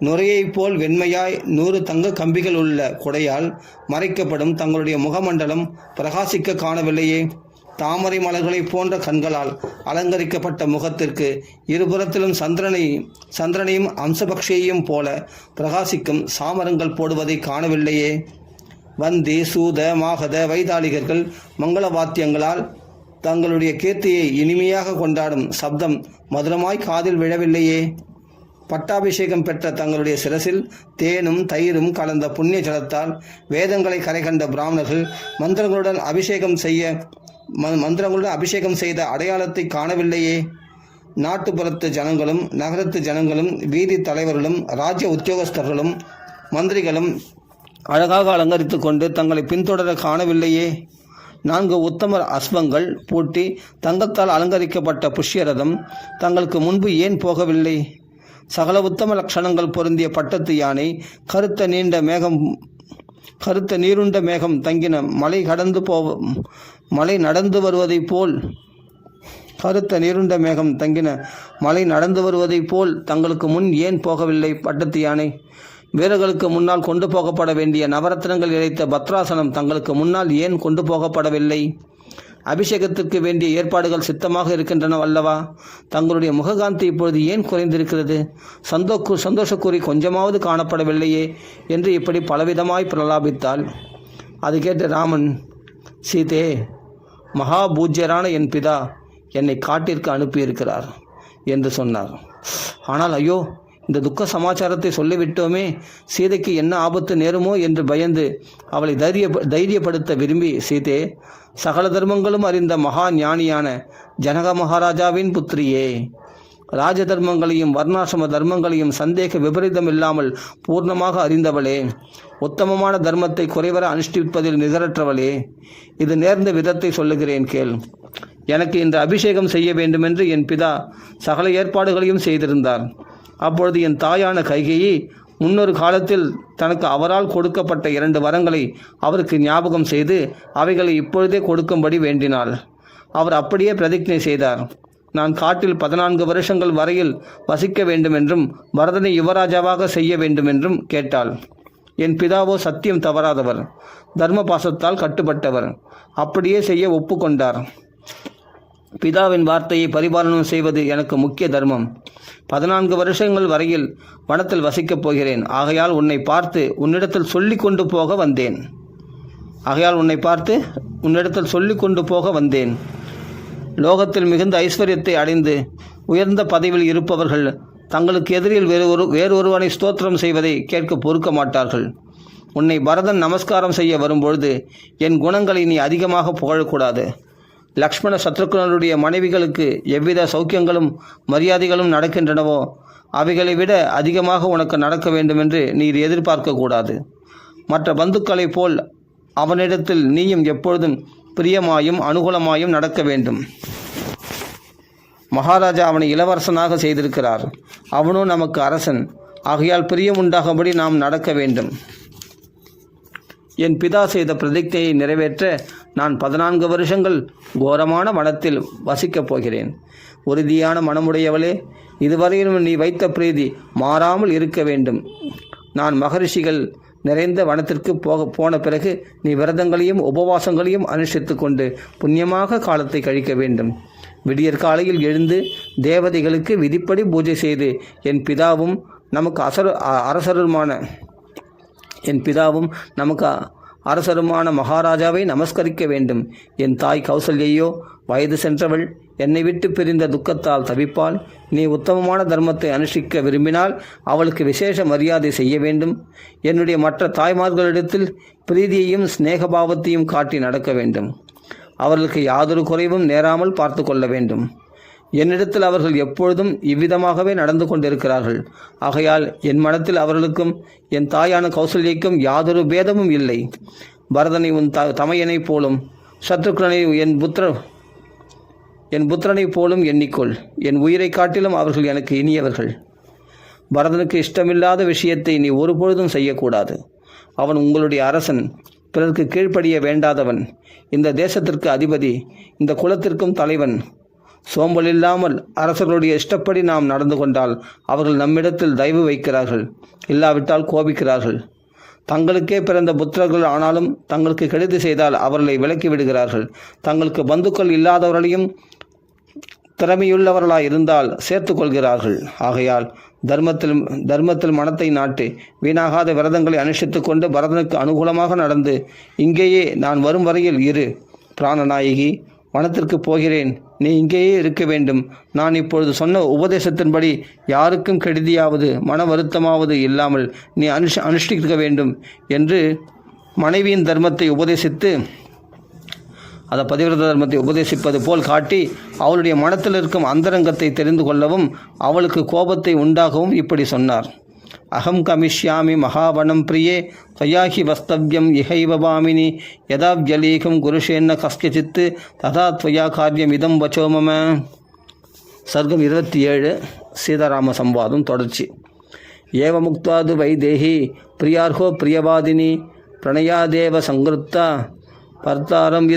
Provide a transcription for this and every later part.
நுரையைப் போல் வெண்மையாய் 100 தங்க கம்பிகள் உள்ள கொடையால் மறைக்கப்படும் தங்களுடைய முகமண்டலம் பிரகாசிக்க காணவில்லையே. தாமரை மலர்களைப் போன்ற கண்களால் அலங்கரிக்கப்பட்ட முகத்திற்கு இருபுறத்திலும் சந்திரனையும் அம்சபக்ஷியையும் போல பிரகாசிக்கும் சாமரங்கள் போடுவதை காணவில்லையே. வந்தி சூத மாகத வைதாளிகர்கள் மங்கள வாத்தியங்களால் தங்களுடைய கீர்த்தியை இனிமையாக கொண்டாடும் சப்தம் மதுரமாய் காதில் விழவில்லையே. பட்டாபிஷேகம் பெற்ற தங்களுடைய சிரசில் தேனும் தயிரும் கலந்த புண்ணிய ஜலத்தால் வேதங்களை கரை கண்ட பிராமணர்கள் மந்திரங்களுடன் அபிஷேகம் செய்த அடையாளத்தை காணவில்லையே. நாட்டுப்புறத்து ஜனங்களும் நகரத்து ஜனங்களும் வீதி தலைவர்களும் ராஜ்ய உத்தியோகஸ்தர்களும் மந்திரிகளும் அழகாக அலங்கரித்து கொண்டு தங்களை பின்தொடர காணவில்லையே. 4 உத்தமர் அஸ்வங்கள் பூட்டி தங்கத்தால் அலங்கரிக்கப்பட்ட புஷ்யரதம் தங்களுக்கு முன்பு ஏன் போகவில்லை? சகல உத்தம லட்சணங்கள் பொருந்திய பட்டத்து யானை கருத்த நீருண்ட மேகம் தங்கின மலை நடந்து வருவதைப் போல் தங்களுக்கு முன் ஏன் போகவில்லை பட்டத்து யானை? வீரர்களுக்கு முன்னால் கொண்டு போகப்பட வேண்டிய நவரத்னங்கள் இழைத்த பத்ராசனம் தங்களுக்கு முன்னால் ஏன் கொண்டு போகப்படவில்லை? அபிஷேகத்திற்கு வேண்டிய ஏற்பாடுகள் சித்தமாக இருக்கின்றன அல்லவா? தங்களுடைய முககாந்தி இப்பொழுது ஏன் குறைந்திருக்கிறது? சந்தோஷக்குறி கொஞ்சமாவது காணப்படவில்லையே என்று இப்படி பலவிதமாய் பிரலாபித்தாள். அது கேட்டு ராமன், சீதே, மகாபூஜ்யரான என் பிதா என்னை காட்டிற்கு அனுப்பியிருக்கிறார் என்று சொன்னார். ஆனால் ஐயோ, இந்த துக்க சமாச்சாரத்தை சொல்லிவிட்டோமே, சீதைக்கு என்ன ஆபத்து நேருமோ என்று பயந்து அவளை தைரியப்படுத்த விரும்பி, சீதே, சகல தர்மங்களும் அறிந்த மகா ஞானியான ஜனக மகாராஜாவின் புத்திரியே, ராஜ தர்மங்களையும் வர்ணாசிரம தர்மங்களையும் சந்தேக விபரீதம் இல்லாமல் பூர்ணமாக அறிந்தவளே, உத்தமமான தர்மத்தை குறைவர அனுஷ்டிப்பதில் நிகரற்றவளே, இது நேர்ந்த விதத்தை சொல்லுகிறேன் கேள். எனக்கு இன்று அபிஷேகம் செய்ய வேண்டுமென்று என் பிதா சகல ஏற்பாடுகளையும் செய்திருந்தார். அப்பொழுது என் தாயான கைகேயி முன்னொரு காலத்தில் தனக்கு அவரால் கொடுக்கப்பட்ட 2 வரங்களை அவருக்கு ஞாபகம் செய்து அவைகளை இப்பொழுதே கொடுக்கும்படி வேண்டினாள். அவர் அப்படியே பிரதிஜ்ஞை செய்தார். நான் காட்டில் 14 வருஷங்கள் வரையில் வசிக்க வேண்டுமென்றும் பரதனை யுவராஜாவாக செய்ய வேண்டுமென்றும் கேட்டாள். என் பிதாவோ சத்தியம் தவறாதவர், தர்ம பாசத்தால் கட்டுப்பட்டவர். அப்படியே செய்ய ஒப்புக்கொண்டார். பிதாவின் வார்த்தையை பரிபாலனம் செய்வது எனக்கு முக்கிய தர்மம். 14 வருஷங்கள் வரையில் வனத்தில் வசிக்கப் போகிறேன். ஆகையால் உன்னை பார்த்து உன்னிடத்தில் சொல்லி கொண்டு போக வந்தேன். லோகத்தில் மிகுந்த ஐஸ்வர்யத்தை அடைந்து உயர்ந்த பதவியில் இருப்பவர்கள் தங்களுக்கு எதிரில் வேறொருவனை ஸ்தோத்திரம் செய்வதை கேட்க பொறுக்க மாட்டார்கள். உன்னை பரதன் நமஸ்காரம் செய்ய வரும்பொழுது என் குணங்களை நீ அதிகமாக புகழக்கூடாது. லக்ஷ்மண சத்ருக்னருடைய மனைவிகளுக்கு எவ்வித சௌக்கியங்களும் மரியாதைகளும் நடக்கின்றனவோ அவைகளை விட அதிகமாக உனக்கு நடக்க வேண்டுமென்று நீர் எதிர்பார்க்கக்கூடாது. மற்ற பந்துக்களைப் போல் அவனிடத்தில் நீயும் எப்பொழுதும் பிரியமாயும் அனுகூலமாயும் நடக்க வேண்டும். மகாராஜா அவனை இளவரசனாக செய்திருக்கிறார். அவனோ நமக்கு அரசன். ஆகையால் பிரியம் உண்டாகும்படி நாம் நடக்க வேண்டும். என் பிதா செய்த பிரதிஜையை நிறைவேற்ற நான் 14 வருஷங்கள் கோரமான வனத்தில் வசிக்கப் போகிறேன். உறுதியான மனமுடையவளே, இதுவரையிலும் நீ வைத்த பிரீதி மாறாமல் இருக்க வேண்டும். நான் மகரிஷிகள் நிறைந்த வனத்திற்கு போன பிறகு நீ விரதங்களையும் உபவாசங்களையும் அனுஷ்டித்து கொண்டு புண்ணியமாக காலத்தை கழிக்க வேண்டும். விடியற் காலையில் எழுந்து தேவதைகளுக்கு விதிப்படி பூஜை செய்து என் பிதாவும் நமக்கு அரசருமான மகாராஜாவை நமஸ்கரிக்க வேண்டும். என் தாய் கௌசல்யையோ வயது சென்றவள், என்னை விட்டு பிரிந்த துக்கத்தால் தவிப்பாள். நீ உத்தமமான தர்மத்தை அனுஷ்டிக்க விரும்பினால் அவளுக்கு விசேஷ மரியாதை செய்ய வேண்டும். என்னுடைய மற்ற தாய்மார்களிடத்தில் பிரீதியையும் ஸ்நேகபாவத்தையும் காட்டி நடக்க வேண்டும். அவர்களுக்கு யாதொரு குறைவும் நேராமல் பார்த்து கொள்ள வேண்டும். என்னிடத்தில் அவர்கள் எப்பொழுதும் இவ்விதமாகவே நடந்து கொண்டிருக்கிறார்கள். ஆகையால் என் மனத்தில் அவர்களுக்கும் என் தாயான கௌசல்யைக்கும் யாதொரு பேதமும் இல்லை. பரதனை உன் தமையனைப் போலும் சத்ருக்னனை என் புத்திரனைப் போலும் எண்ணிக்கொள். என் உயிரை காட்டிலும் அவர்கள் எனக்கு இனியவர்கள். பரதனுக்கு இஷ்டமில்லாத விஷயத்தை நீ ஒருபொழுதும் செய்யக்கூடாது. அவன் உங்களுடைய அரசன், பிறருக்கு கீழ்ப்படிய வேண்டாதவன், இந்த தேசத்திற்கு அதிபதி, இந்த குலத்திற்கும் தலைவன். சோம்பல் இல்லாமல் அரசர்களுடைய இஷ்டப்படி நாம் நடந்து கொண்டால் அவர்கள் நம்மிடத்தில் தயவு வைக்கிறார்கள், இல்லாவிட்டால் கோபிக்கிறார்கள். தங்களுக்கே பிறந்த புத்திரர்கள் ஆனாலும் தங்களுக்கு கெடுதி செய்தால் அவர்களை விலக்கி விடுகிறார்கள். தங்களுக்கு பந்துக்கள் இல்லாதவர்களையும் திறமையுள்ளவர்களாய் இருந்தால் சேர்த்து கொள்கிறார்கள். ஆகையால் தர்மத்தில் மனத்தை நாட்டு வீணாகாத விரதங்களை அனுஷ்டித்து கொண்டு பரதனுக்கு அனுகூலமாக நடந்து இங்கேயே நான் வரும் வரையில் இரு. பிராணநாயகி, வனத்திற்கு போகிறேன், நீ இங்கேயே இருக்க வேண்டும். நான் இப்பொழுது சொன்ன உபதேசத்தின்படி யாருக்கும் கெடுதியாவது மன வருத்தமாவது இல்லாமல் நீ அனுஷ்டிக்க வேண்டும் என்று மனைவியின் தர்மத்தை உபதேசித்து, அதை பதிவிரத தர்மத்தை உபதேசிப்பது போல் காட்டி அவளுடைய மனத்தில் இருக்கும் அந்தரங்கத்தை தெரிந்து கொள்ளவும் அவளுக்கு கோபத்தை உண்டாகவும் இப்படி சொன்னார். அகம் கமிஷ்யாமி மகாவனம் பிரியே கயாஹி வஸ்தவ்யம் இஹைவபாமினி யதாவ்யலீகம் குருஷேன்ன கஸ்யசித்து ததா துவயா காரியம் இதம் வச்சோமம. சர்க்கம் 27 சீதாராம சம்வாதம் தொடர்ச்சி. ஏவ முக்தாது வைதேகி பிரியார்ஹோ பிரியவாதினி பிரணயாதேவ சங்கிருத்தா பர்த்தாரம்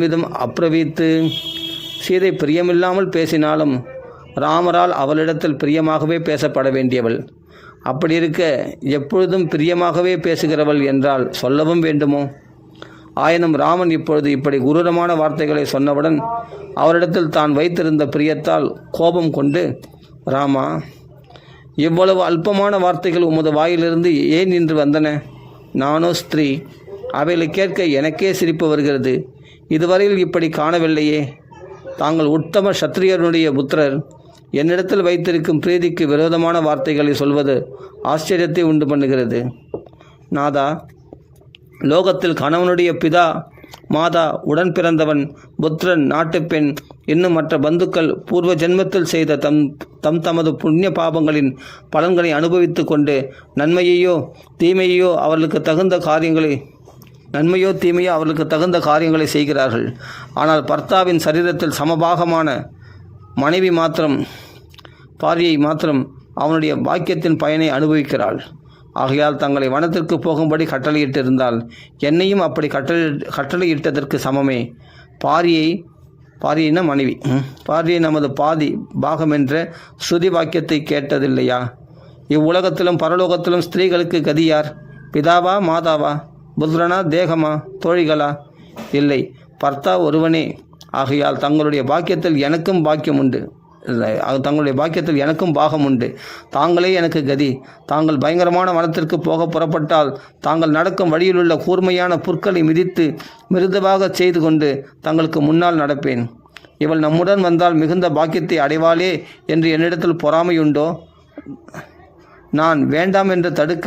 இதம் அப்ரவீத்து. சீதை பிரியமில்லாமல் பேசினாலும் ராமரால் அவளிடத்தில் பிரியமாகவே பேசப்பட வேண்டியவள். அப்படி இருக்க எப்பொழுதும் பிரியமாகவே பேசுகிறவள் என்றால் சொல்லவும் வேண்டுமோ? ஆயினும் ராமன் இப்பொழுது இப்படி குரூரமான வார்த்தைகளை சொன்னவுடன் அவரிடத்தில் தான் வைத்திருந்த பிரியத்தால் கோபம் கொண்டு, ராமா, இவ்வளவு அல்பமான வார்த்தைகள் உமது வாயிலிருந்து ஏன் இன்று வந்தன? நானோ ஸ்திரீ, அவைகளை கேட்க எனக்கே சிரிப்பு வருகிறது. இதுவரையில் இப்படி காணவில்லையே. தாங்கள் உத்தம சத்திரியனுடைய புத்திரர் என்னிடத்தில் வைத்திருக்கும் பிரீதிக்கு விரோதமான வார்த்தைகளை சொல்வது ஆச்சரியத்தை உண்டு பண்ணுகிறது. நாதா, லோகத்தில் கணவனுடைய பிதா, மாதா, உடன் பிறந்தவன், புத்திரன், நாட்டுப்பெண், இன்னும் மற்ற பந்துக்கள் பூர்வ ஜென்மத்தில் செய்த தமது புண்ணிய பாபங்களின் பலன்களை அனுபவித்து கொண்டு நன்மையோ தீமையோ அவர்களுக்கு தகுந்த காரியங்களை செய்கிறார்கள். ஆனால் பர்த்தாவின் சரீரத்தில் சமபாகமான மனைவி பாரியை மாத்திரம் அவனுடைய பாக்கியத்தின் பயனை அனுபவிக்கிறாள். ஆகையால் தங்களை வனத்திற்கு போகும்படி கட்டளையிட்டிருந்தால் என்னையும் அப்படி கட்டளையிட்டதற்கு சமமே. பாரியின மனைவி, பாரியை நமது பாதி பாகம் என்ற ஸ்ருதி வாக்கியத்தை கேட்டதில்லையா? இவ்வுலகத்திலும் பரலோகத்திலும் ஸ்திரீகளுக்கு கதி யார்? பிதாவா, மாதாவா, புத்திரனா, தேகமா, தோழிகளா? இல்லை, பர்த்தா ஒருவனே. ஆகையால் தங்களுடைய பாக்கியத்தில் எனக்கும் பாகம் உண்டு. தாங்களே எனக்கு கதி. தாங்கள் பயங்கரமான வனத்திற்கு போக புறப்பட்டால் தாங்கள் நடக்கும் வழியிலுள்ள கூர்மையான புற்களை மிதித்து மிருதுவாக செய்து கொண்டு தங்களுக்கு முன்னால் நடப்பேன். இவள் நம்முடன் வந்தால் மிகுந்த பாக்கியத்தை அடைவாளே என்று என்னிடத்தில் பொறாமையுண்டோ? நான் வேண்டாம் என்று தடுக்க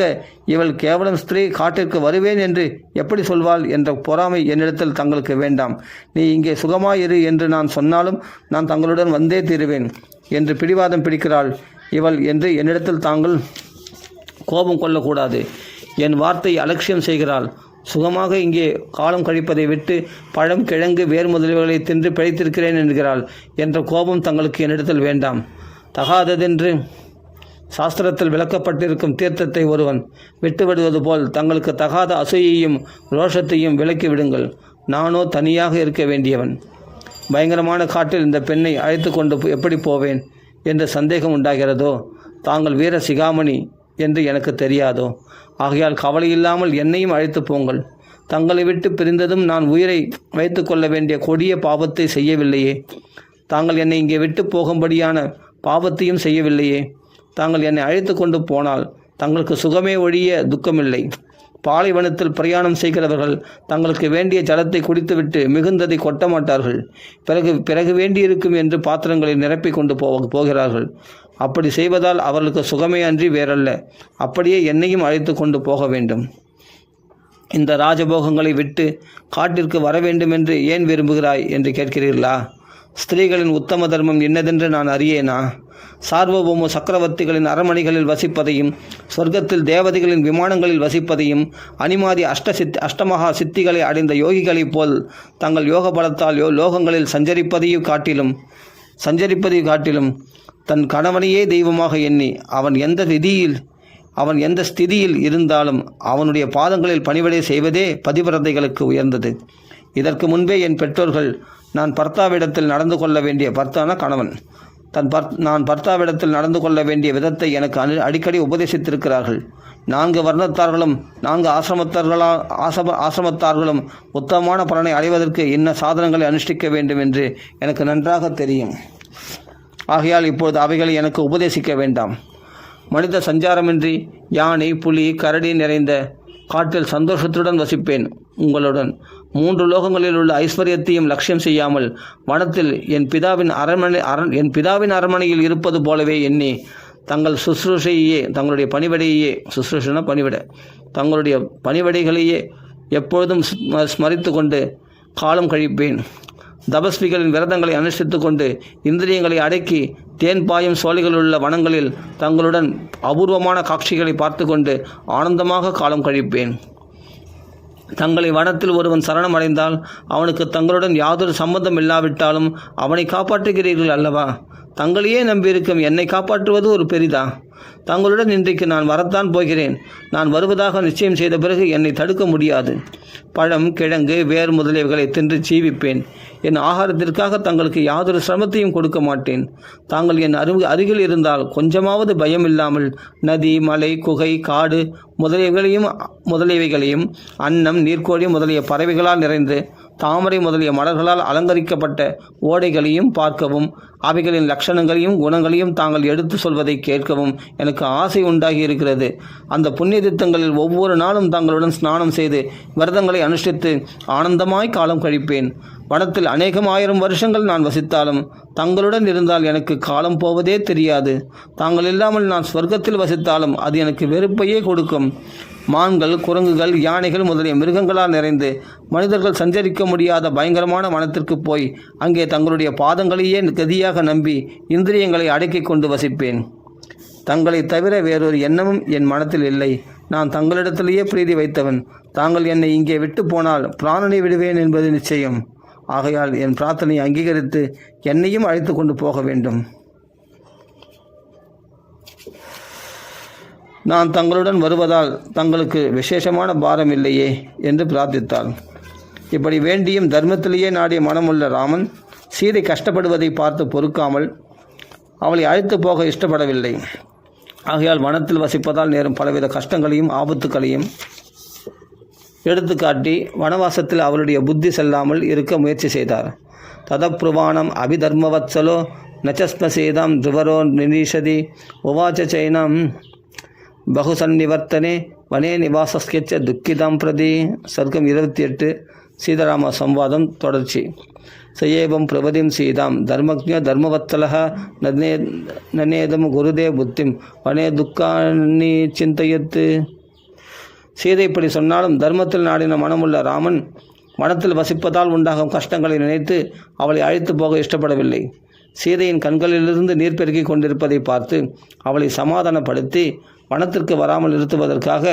இவள் கேவலம் ஸ்திரீ, காட்டிற்கு வருவேன் என்று எப்படி சொல்வாள் என்ற பொறாமை என்னிடத்தில் தங்களுக்கு வேண்டாம். நீ இங்கே சுகமாயிரு என்று நான் சொன்னாலும் நான் தங்களுடன் வந்தே தீருவேன் என்று பிடிவாதம் பிடிக்கிறாள் இவள் என்று என்னிடத்தில் தாங்கள் கோபம் கொள்ளக்கூடாது. என் வார்த்தை அலட்சியம் செய்கிறாள். சுகமாக இங்கே காலம் கழிப்பதை விட்டு பழம், கிழங்கு, வேர் முதலியவர்களை தின்று பிழைத்திருக்கிறேன் என்கிறாள் என்ற கோபம் தங்களுக்கு என்னிடத்தில் வேண்டாம். தகாததென்று சாஸ்திரத்தில் விளக்கப்பட்டிருக்கும் தீர்த்தத்தை ஒருவன் விட்டுவிடுவது போல் தங்களுக்கு தகாத அசூயையும் ரோஷத்தையும் விலக்கி விடுங்கள். நானோ தனியாக இருக்க வேண்டியவன். பயங்கரமான காட்டில் இந்த பெண்ணை அழைத்து கொண்டு எப்படி போவேன் என்ற சந்தேகம் உண்டாகிறதோ? தாங்கள் வீர சிகாமணி என்று எனக்கு தெரியாதோ? ஆகையால் கவலையில்லாமல் என்னையும் அழைத்து போங்கள். தங்களை விட்டு பிரிந்ததும் நான் உயிரை வைத்து கொள்ள வேண்டிய கொடிய பாவத்தை செய்யவில்லையே. தாங்கள் என்னை இங்கே விட்டு போகும்படியான பாவத்தையும் செய்யவில்லையே. தாங்கள் என்னை அழைத்து கொண்டு போனால் தங்களுக்கு சுகமே ஒழிய துக்கமில்லை. பாலைவனத்தில் பிரயாணம் செய்கிறவர்கள் தங்களுக்கு வேண்டிய ஜலத்தை குடித்துவிட்டு மிகுந்ததை கொட்ட மாட்டார்கள். பிறகு வேண்டியிருக்கும் என்று பாத்திரங்களை நிரப்பி கொண்டு போகிறார்கள். அப்படி செய்வதால் அவர்களுக்கு சுகமே அன்றி வேறல்ல. அப்படியே என்னையும் அழைத்து கொண்டு போக வேண்டும். இந்த ராஜபோகங்களை விட்டு காட்டிற்கு வர வேண்டும் என்று ஏன் விரும்புகிறாய் என்று கேட்கிறீர்களா? ஸ்திரீகளின் உத்தம தர்மம் என்னதென்று நான் அறியேனா? சார்வபௌம சக்கரவர்த்திகளின் அரண்மனைகளில் வசிப்பதையும், சொர்க்கத்தில் தேவதைகளின் விமானங்களில் வசிப்பதையும், அனிமாதி அஷ்டமகா சித்திகளை அடைந்த யோகிகளைப் போல் தங்கள் யோக பலத்தால் லோகங்களில் சஞ்சரிப்பதையும் காட்டிலும் தன் கணவனையே தெய்வமாக எண்ணி அவன் எந்த ஸ்திதியில் இருந்தாலும் அவனுடைய பாதங்களில் பணிவிடை செய்வதே பதிவிரதைகளுக்கு உயர்ந்தது. இதற்கு முன்பே என் பெற்றோர்கள் நான் பர்த்தாவிடத்தில் நடந்து கொள்ள வேண்டிய பர்த்தான கணவன் நான் பர்த்தாவிடத்தில் நடந்து கொள்ள வேண்டிய விதத்தை எனக்கு அடிக்கடி உபதேசித்திருக்கிறார்கள். 4 வர்ணத்தார்களும் 4 ஆசிரமத்தார்களும் உத்தமமான பலனை அடைவதற்கு இன்ன சாதனங்களை அனுஷ்டிக்க வேண்டும் என்று எனக்கு நன்றாக தெரியும். ஆகையால் இப்பொழுது அவைகளை எனக்கு உபதேசிக்க வேண்டாம். மனித சஞ்சாரமின்றி யானை, புலி, கரடி நிறைந்த காட்டில் சந்தோஷத்துடன் வசிப்பேன். உங்களுடன் 3 லோகங்களில் உள்ள ஐஸ்வர்யத்தையும் லட்சியம் செய்யாமல் வனத்தில் என் பிதாவின் அரண்மனையில் இருப்பது போலவே எண்ணி தங்கள் சுசுரூஷையே, தங்களுடைய பணிவிடையே, சுசுரூஷன பணிவிட, தங்களுடைய பணிவிடைகளையே எப்பொழுதும் ஸ்மரித்து கொண்டு காலம் கழிப்பேன். தபஸ்விகளின் விரதங்களை அனுஷ்டித்து கொண்டு இந்திரியங்களை அடக்கி தேன் பாயும் சோலைகளுள்ள வனங்களில் தங்களுடன் அபூர்வமான காட்சிகளை பார்த்து கொண்டு ஆனந்தமாக காலம் கழிப்பேன். தங்களை வனத்தில் ஒருவன் சரணம் அடைந்தால் அவனுக்கு தங்களுடன் யாதொரு சம்பந்தம் இல்லாவிட்டாலும் அவனை காப்பாற்றுகிறீர்கள் அல்லவா? தங்களையே நம்பியிருக்கும் என்னை காப்பாற்றுவது ஒரு பெரிதா? தங்களுடன் இன்றைக்கு நான் வரத்தான் போகிறேன். நான் வருவதாக நிச்சயம் செய்த பிறகு என்னை தடுக்க முடியாது. பழம், கிழங்கு, வேர் முதலியவைகளை தின்று ஜீவிப்பேன். என் ஆகாரத்திற்காக தங்களுக்கு யாதொரு சிரமத்தையும் கொடுக்க மாட்டேன். தாங்கள் என் அருகில் இருந்தால் கொஞ்சமாவது பயம் இல்லாமல் நதி, மலை, குகை, காடு முதலியவைகளையும் அன்னம், நீர்க்கோழி முதலிய பறவைகளால் நிறைந்து தாமரை முதலிய மலர்களால் அலங்கரிக்கப்பட்ட ஓடைகளையும் பார்க்கவும் அவைகளின் லட்சணங்களையும் குணங்களையும் தாங்கள் எடுத்து சொல்வதை கேட்கவும் எனக்கு ஆசை உண்டாகி இருக்கிறது. அந்த புண்ணிய தீர்த்தங்களில் ஒவ்வொரு நாளும் தங்களுடன் ஸ்நானம் செய்து விரதங்களை அனுஷ்டித்து ஆனந்தமாய் காலம் கழிப்பேன். வனத்தில் அநேகம் 1000 வருஷங்கள் நான் வசித்தாலும் தங்களுடன் இருந்தால் எனக்கு காலம் போவதே தெரியாது. தாங்கள் இல்லாமல் நான் ஸ்வர்க்கத்தில் வசித்தாலும் அது எனக்கு வெறுப்பையே கொடுக்கும். மான்கள், குரங்குகள், யானைகள் முதலிய மிருகங்களால் நிறைந்து மனிதர்கள் சஞ்சரிக்க முடியாத பயங்கரமான வனத்திற்கு போய் அங்கே தங்களுடைய பாதங்களையே கதியாக நம்பி இந்திரியங்களை அடக்கி கொண்டு வசிப்பேன். தங்களை தவிர வேறொரு எண்ணமும் என் மனத்தில் இல்லை. நான் தங்களிடத்திலேயே பிரீதி வைத்தவன். தாங்கள் என்னை இங்கே விட்டு போனால் பிராணனை விடுவேன் என்பது நிச்சயம். ஆகையால் என் பிரார்த்தனையை அங்கீகரித்து என்னையும் அழைத்து கொண்டு போக வேண்டும். நான் தங்களுடன் வருவதால் தங்களுக்கு விசேஷமான பாரம் இல்லையே என்று பிரார்த்தித்தாள். இப்படி வேண்டியும் தர்மத்திலேயே நாடிய மனமுள்ள ராமன் சீதை கஷ்டப்படுவதை பார்த்து பொறுக்காமல் அவளை அழைத்து போக இஷ்டப்படவில்லை. ஆகையால் வனத்தில் வசிப்பதால் நேரும் பலவித கஷ்டங்களையும் ஆபத்துக்களையும் எடுத்துக்காட்டி வனவாசத்தில் அவளுடைய புத்தி செல்லாமல் இருக்க முயற்சி செய்தார். ததப்ருவாணம் அபிதர்மவத்சலோ நச்சஸ்மசேதாம் துவரோ நிரீஷதி உவாச்ச சைனம் பகுசன்னிவர்த்தனே வனே நிவாசஸ்கெச்ச துக்கிதாம் பிரதி. சர்க்கம் 28. சீதாராம சம்வாதம் தொடர்ச்சி. சயேவம் பிரபதிம் சீதாம் தர்மஜ்ஞ தர்மவத்சலः நனேதம் குருதே புத்திம் வனே துக்கானி சிந்தையத்து. சீதை இப்படி சொன்னாலும் தர்மத்தில் நாடின மனமுள்ள ராமன் வனத்தில் வசிப்பதால் உண்டாகும் கஷ்டங்களை நினைத்து அவளை அழைத்து போக இஷ்டப்படவில்லை. சீதையின் கண்களிலிருந்து நீர் பெருக்கி கொண்டிருப்பதை பார்த்து அவளை சமாதானப்படுத்தி வனத்திற்கு வராமல் நிறுத்துவதற்காக,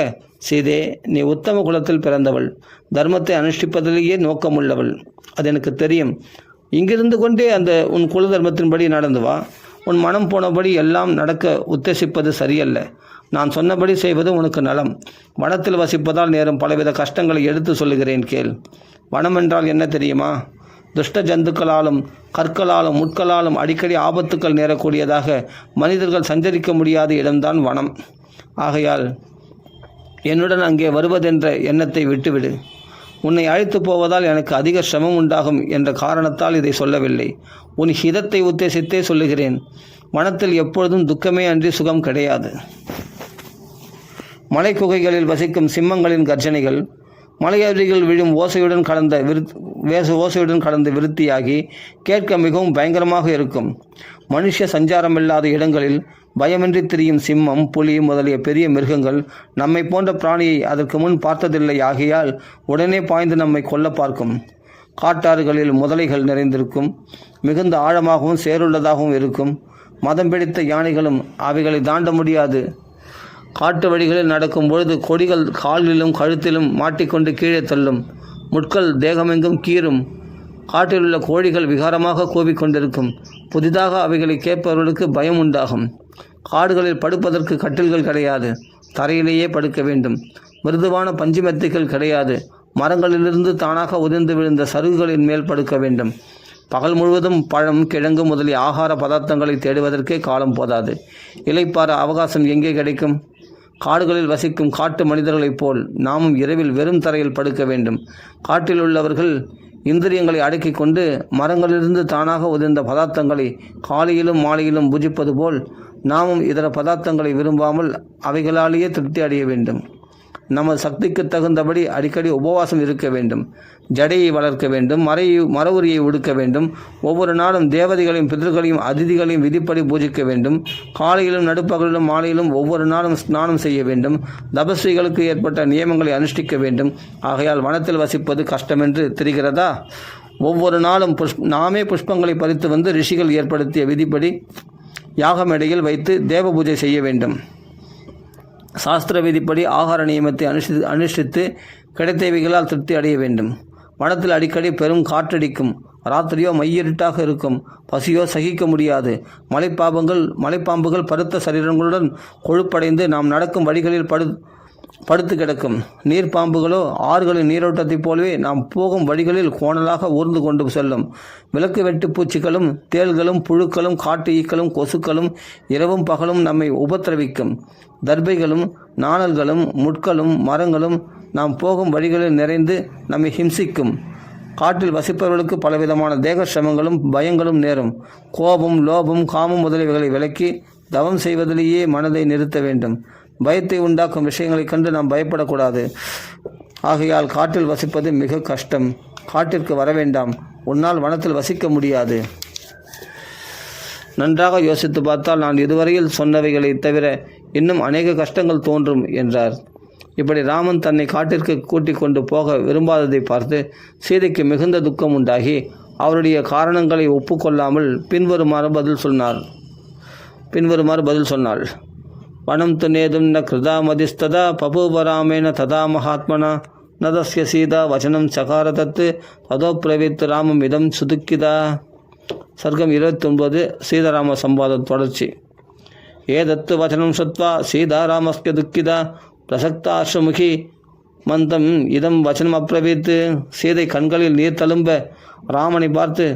சீதே, நீ உத்தம குலத்தில் பிறந்தவள், தர்மத்தை அனுஷ்டிப்பதிலேயே நோக்கமுள்ளவள், அது எனக்கு தெரியும். இங்கிருந்து கொண்டே உன் குல தர்மத்தின்படி நடந்து வா. உன் மனம் போனபடி எல்லாம் நடக்க உத்தேசிப்பது சரியல்ல. நான் சொன்னபடி செய்வது உனக்கு நலம். வனத்தில் வசிப்பதால் நேரும் பலவித கஷ்டங்களை எடுத்து சொல்லுகிறேன் கேள். வனம் என்றால் என்ன தெரியுமா? துஷ்ட ஜந்துக்களாலும் கற்களாலும் முட்களாலும் அடிக்கடி ஆபத்துக்கள் நேரக்கூடியதாக மனிதர்கள் சஞ்சரிக்க முடியாத இடம்தான் வனம். ஆகையால் என்னுடன் அங்கே வருவதென்ற எண்ணத்தை விட்டுவிடு. உன்னை அழைத்து போவதால் எனக்கு அதிக சிரமம் உண்டாகும் என்ற காரணத்தால் இதை சொல்லவில்லை. உன் ஹிதத்தை உத்தேசித்தே சொல்லுகிறேன். வனத்தில் எப்பொழுதும் துக்கமே அன்றி சுகம் கிடையாது. மலை குகைகளில் வசிக்கும் சிம்மங்களின் கர்ஜனைகள் மலையருகில் விழும் ஓசையுடன் கலந்து விருத்தியாகி கேட்க மிகவும் பயங்கரமாக இருக்கும். மனுஷ சஞ்சாரமில்லாத இடங்களில் பயமின்றி திரியும் சிம்மம், புலி முதலிய பெரிய மிருகங்கள் நம்மை போன்ற பிராணியை அதற்கு முன் பார்த்ததில்லை. ஆகையால் உடனே பாய்ந்து நம்மை கொல்ல பார்க்கும். காட்டாறுகளில் முதலைகள் நிறைந்திருக்கும். மிகுந்த ஆழமாகவும் சேருள்ளதாகவும் இருக்கும். மதம் பிடித்த யானைகளும் அவைகளை தாண்ட முடியாது. காட்டு வழிகளில் நடக்கும் பொழுது கொடிகள் காலிலும் கழுத்திலும் மாட்டிக்கொண்டு கீழே தள்ளும். முட்கள் தேகமெங்கும் கீறும். காட்டிலுள்ள கோழிகள் விகாரமாக கூவிக்கொண்டிருக்கும். புதிதாக அவைகளை கேட்பவர்களுக்கு பயம் உண்டாகும். காடுகளில் படுப்பதற்கு கட்டில்கள் கிடையாது. தரையிலேயே படுக்க வேண்டும். மிருதுவான பஞ்சுமெத்தைகள் கிடையாது. மரங்களிலிருந்து தானாக உதிர்ந்து விழுந்த சருகுகளின் மேல் படுக்க வேண்டும். பகல் முழுவதும் பழம், கிழங்கு முதலிய ஆகார பதார்த்தங்களை தேடுவதற்கே காலம் போதாது. இளைப்பாற அவகாசம் எங்கே கிடைக்கும்? காடுகளில் வசிக்கும் காட்டு மனிதர்களைப் போல் நாமும் இரவில் வெறும் தரையில் படுக்க வேண்டும். காட்டில் உள்ளவர்கள் இந்திரியங்களை அடக்கிக் கொண்டு மரங்களிலிருந்து தானாக உதிர்ந்த பதார்த்தங்களை காலையிலும் மாலையிலும் புஜிப்பது போல் நாமும் இதர பதார்த்தங்களை விரும்பாமல் அவைகளாலேயே திருப்தி அடைய வேண்டும். நமது சக்திக்கு தகுந்தபடி அடிக்கடி உபவாசம் இருக்க வேண்டும். ஜடையை வளர்க்க வேண்டும். மர உரியை உடுக்க வேண்டும். ஒவ்வொரு நாளும் தேவதைகளையும் பிதர்களையும் அதிதிகளையும் விதிப்படி பூஜிக்க வேண்டும். காலையிலும் நடுப்பகலிலும் மாலையிலும் ஒவ்வொரு நாளும் ஸ்நானம் செய்ய வேண்டும். தபஸ்விகளுக்கு ஏற்பட்ட நியமங்களை அனுஷ்டிக்க வேண்டும். ஆகையால் வனத்தில் வசிப்பது கஷ்டமென்று தெரிகிறதா? ஒவ்வொரு நாளும் நாமே புஷ்பங்களை பறித்து வந்து ரிஷிகள் ஏற்படுத்திய விதிப்படி யாக மேடையில் வைத்து தேவ பூஜை செய்ய வேண்டும். சாஸ்திர விதிப்படி ஆகார நியமத்தை அனுஷ்டித்து கிடைத்தவைகளால் திருப்தி அடைய வேண்டும். வனத்தில் அடிக்கடி பெரும் காற்றடிக்கும். ராத்திரியோ மையிருட்டாக இருக்கும். பசியோ சகிக்க முடியாது. மலைப்பாம்புகள் பருத்த சரீரங்களுடன் கொழுப்படைந்து நாம் நடக்கும் வழிகளில் படுத்து கிடக்கும். நீர்ப்பாம்புகளோ ஆறுகளின் நீரோட்டத்தைப் போலவே நாம் போகும் வழிகளில் கோணலாக ஊர்ந்து கொண்டு செல்லும். விளக்கு வெட்டு பூச்சிகளும் தேள்களும் புழுக்களும் காட்டு ஈக்களும் கொசுக்களும் இரவும் பகலும் நம்மை உபத்திரவிக்கும். தர்பைகளும் நாணல்களும் முட்களும் மரங்களும் நாம் போகும் வழிகளில் நிறைந்து நம்மை ஹிம்சிக்கும். காட்டில் வசிப்பவர்களுக்கு பலவிதமான தேக சிரமங்களும் பயங்களும் நேரும். கோபம், லோபம், காமம் முதலியவைகளை விலக்கி தவம் செய்வதிலேயே மனதை நிறுத்த வேண்டும். பயத்தை உண்டாக்கும் விஷயங்களைக் கண்டு நாம் பயப்படக்கூடாது. ஆகையால் காட்டில் வசிப்பது மிக கஷ்டம். காட்டிற்கு வர வேண்டாம். உன்னால் வனத்தில் வசிக்க முடியாது. நன்றாக யோசித்து பார்த்தால் நான் இதுவரையில் சொன்னவைகளை தவிர இன்னும் அநேக கஷ்டங்கள் தோன்றும் என்றார். இப்படி ராமன் தன்னை காட்டிற்கு கூட்டிக் கொண்டு போக விரும்பாததை பார்த்து சீதைக்கு மிகுந்த துக்கம் உண்டாகி அவருடைய காரணங்களை ஒப்புக்கொள்ளாமல் பின்வருமாறு பதில் சொன்னாள். வனம் துநேதும் ந கிருதா மதிஸ்ததா பபூவராமேன ததா மகாத்மனா நதஸ்ய சீதா வச்சனம் சகார தத்து ததோ பிரவித்து ராமம் இதம் சுதுக்கிதா. சர்க்கம் 29 சீதாராம சம்பாதம் தொடர்ச்சி. ஏதத்து வச்சனம் சுத்வா சீதாராமஸ்ய துக்கிதா பிரசக்தாஸ்ரமுகி மந்தம் இதம் வச்சனம் அப்ரவீத்து. சீதை கண்களில் நீர் தழும்ப ராமனை பார்த்து,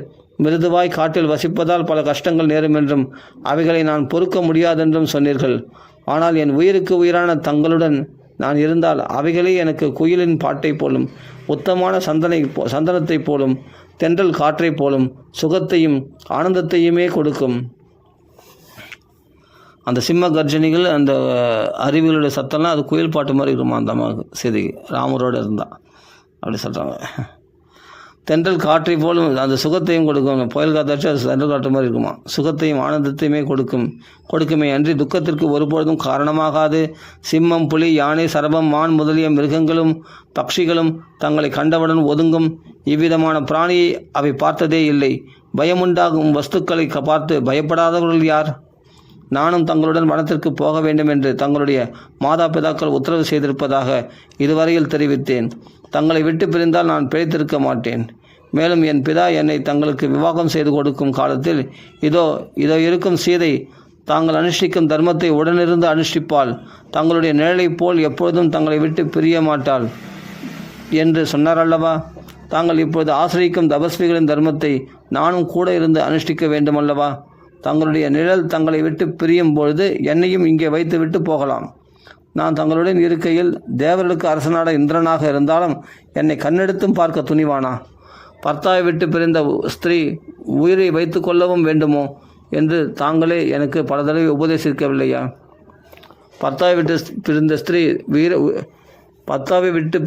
மிருதுவாய் காட்டில் வசிப்பதால் பல கஷ்டங்கள் நேரும் என்றும் அவைகளை நான் பொறுக்க முடியாதென்றும் சொன்னீர்கள். ஆனால் என் உயிருக்கு உயிரான தங்களுடன் நான் இருந்தால் அவைகளே எனக்கு குயிலின் பாட்டை போலும் உத்தமான சந்தனத்தைப் போலும் தென்றல் காற்றைப் போலும் சுகத்தையும் ஆனந்தத்தையுமே கொடுக்கும். அந்த சிம்ம கர்ஜனிகள் அந்த அருவிகளுடைய சத்தம்லாம் அது குயில் பாட்டு மாதிரி இருக்குமா அந்த அம்மாவுக்கு சீதைக்கு ராமரோடு இருந்தால் அப்படி சொல்கிறாங்க. தென்றல் காற்றை போலும் அந்த சுகத்தையும் கொடுக்கும். புயல் காத்தாச்சு அது தென்றல் காற்று மாதிரி இருக்குமா. சுகத்தையும் ஆனந்தத்தையுமே கொடுக்குமே அன்றி துக்கத்திற்கு ஒருபொழுதும் காரணமாகாது. சிம்மம், புலி, யானை, சரபம், மான் முதலிய மிருகங்களும் பட்சிகளும் தங்களை கண்டவுடன் ஒதுங்கும். இவ்விதமான பிராணியை அவை பார்த்ததே இல்லை. பயமுண்டாகும் வஸ்துக்களை பார்த்து பயப்படாதவர்கள் யார்? நானும் தங்களுடன் வனத்திற்கு போக வேண்டும் என்று தங்களுடைய மாதா பிதாக்கள் உத்தரவு செய்திருப்பதாக இதுவரையில் தெரிவித்தேன். தங்களை விட்டு பிரிந்தால் நான் பிழைத்திருக்க மாட்டேன். மேலும் என் பிதா என்னை தங்களுக்கு விவாகம் செய்து கொடுக்கும் காலத்தில் இதோ இருக்கும் சீதை தாங்கள் அனுஷ்டிக்கும் தர்மத்தை உடனிருந்து அனுஷ்டிப்பாள். தங்களுடைய நிழலைப் போல் எப்பொழுதும் தங்களை விட்டு பிரிய மாட்டாள் என்று சொன்னார் அல்லவா? தாங்கள் இப்பொழுது ஆசிரியிக்கும் தபஸ்விகளின் தர்மத்தை நானும் கூட இருந்து அனுஷ்டிக்க வேண்டுமல்லவா? தங்களுடைய நிழல் தங்களை விட்டு பிரியும் பொழுது என்னையும் இங்கே வைத்து விட்டு போகலாம். நான் தங்களுடன் இருக்கையில் தேவர்களுக்கு அரசனான இந்திரனாக இருந்தாலும் என்னை கண்ணெடுத்தும் பார்க்க துணிவானா? பர்த்தாவை விட்டு பிரிந்த ஸ்திரீ உயிரை வைத்து கொள்ளவும் வேண்டுமோ என்று தாங்களே எனக்கு பல தடவை உபதேசிக்கவில்லையா? பர்த்தாவை விட்டு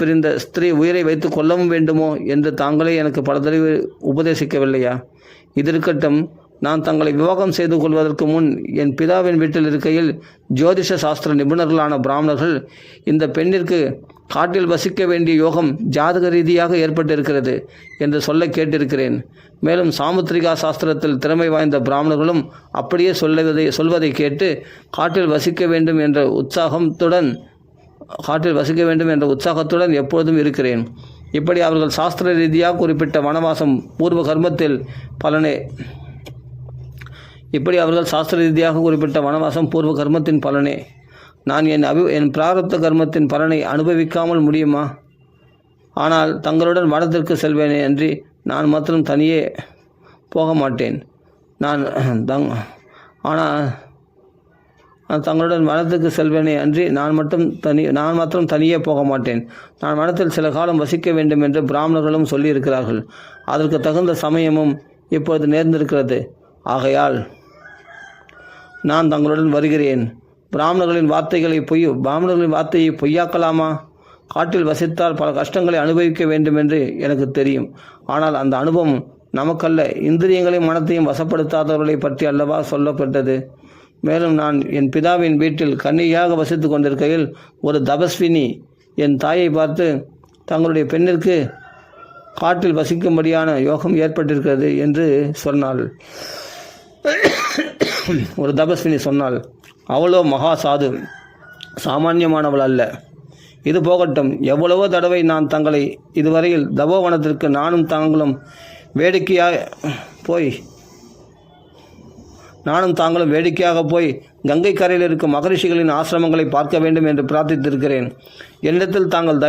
பிரிந்த ஸ்திரீ உயிரை வைத்து கொள்ளவும் வேண்டுமோ என்று தாங்களே எனக்கு பல தடவை உபதேசிக்கவில்லையா? இது இருக்கட்டும். நான் தங்களை விவாகம் செய்து கொள்வதற்கு முன் என் பிதாவின் வீட்டில் இருக்கையில் ஜோதிஷ சாஸ்திர நிபுணர்களான பிராமணர்கள் இந்த பெண்ணிற்கு காட்டில் வசிக்க வேண்டிய யோகம் ஜாதக ரீதியாக ஏற்பட்டிருக்கிறது என்று சொல்ல கேட்டிருக்கிறேன். மேலும் சாமுத்திரிகா சாஸ்திரத்தில் திறமை வாய்ந்த பிராமணர்களும் அப்படியே சொல்வதை கேட்டு காட்டில் வசிக்க வேண்டும் என்ற உற்சாகத்துடன் எப்பொழுதும் இருக்கிறேன். இப்படி அவர்கள் சாஸ்திர ரீதியாக குறிப்பிட்ட வனவாசம் பூர்வ கர்மத்தின் பலனே. நான் என் பிராரப்த கர்மத்தின் பலனை அனுபவிக்காமல் முடியுமா? ஆனால் தங்களுடன் வனத்திற்கு செல்வேனே அன்றி நான் மாத்திரம் போக மாட்டேன். ஆனால் தங்களுடன் வனத்துக்கு செல்வேனே அன்றி நான் மாத்திரம் தனியே போக மாட்டேன். நான் வனத்தில் சில காலம் வசிக்க வேண்டும் என்று பிராமணர்களும் சொல்லியிருக்கிறார்கள். அதற்கு தகுந்த சமயமும் இப்பொழுது நேர்ந்திருக்கிறது. ஆகையால் நான் தங்களுடன் வருகிறேன். பிராமணர்களின் வார்த்தையை பொய்யாக்கலாமா? காட்டில் வசித்தால் பல கஷ்டங்களை அனுபவிக்க வேண்டும் என்று எனக்கு தெரியும். ஆனால் அந்த அனுபவம் நமக்கல்ல, இந்திரியங்களையும் மனத்தையும் வசப்படுத்தாதவர்களை பற்றி அல்லவா சொல்லப்பட்டது. மேலும் நான் என் பிதாவின் வீட்டில் கன்னியாக வசித்து கொண்டிருக்கையில் ஒரு தபஸ்வினி என் தாயை பார்த்து, தங்களுடைய பெண்ணிற்கு காட்டில் வசிக்கும்படியான யோகம் ஏற்பட்டிருக்கிறது என்று சொன்னாள். ஒரு தபஸ்வினி சொன்னாள். அவளோ மகா சாது, சாமானியமானவள் அல்ல. இது போகட்டும். எவ்வளவோ தடவை நான் தங்களை இதுவரையில் தபோவனத்திற்கு நானும் தாங்களும் வேடிக்கையாக போய் கங்கை கரையில் இருக்கும் மகரிஷிகளின் ஆசிரமங்களை பார்க்க வேண்டும் என்று பிரார்த்தித்திருக்கிறேன். என்னிடத்தில் தாங்கள்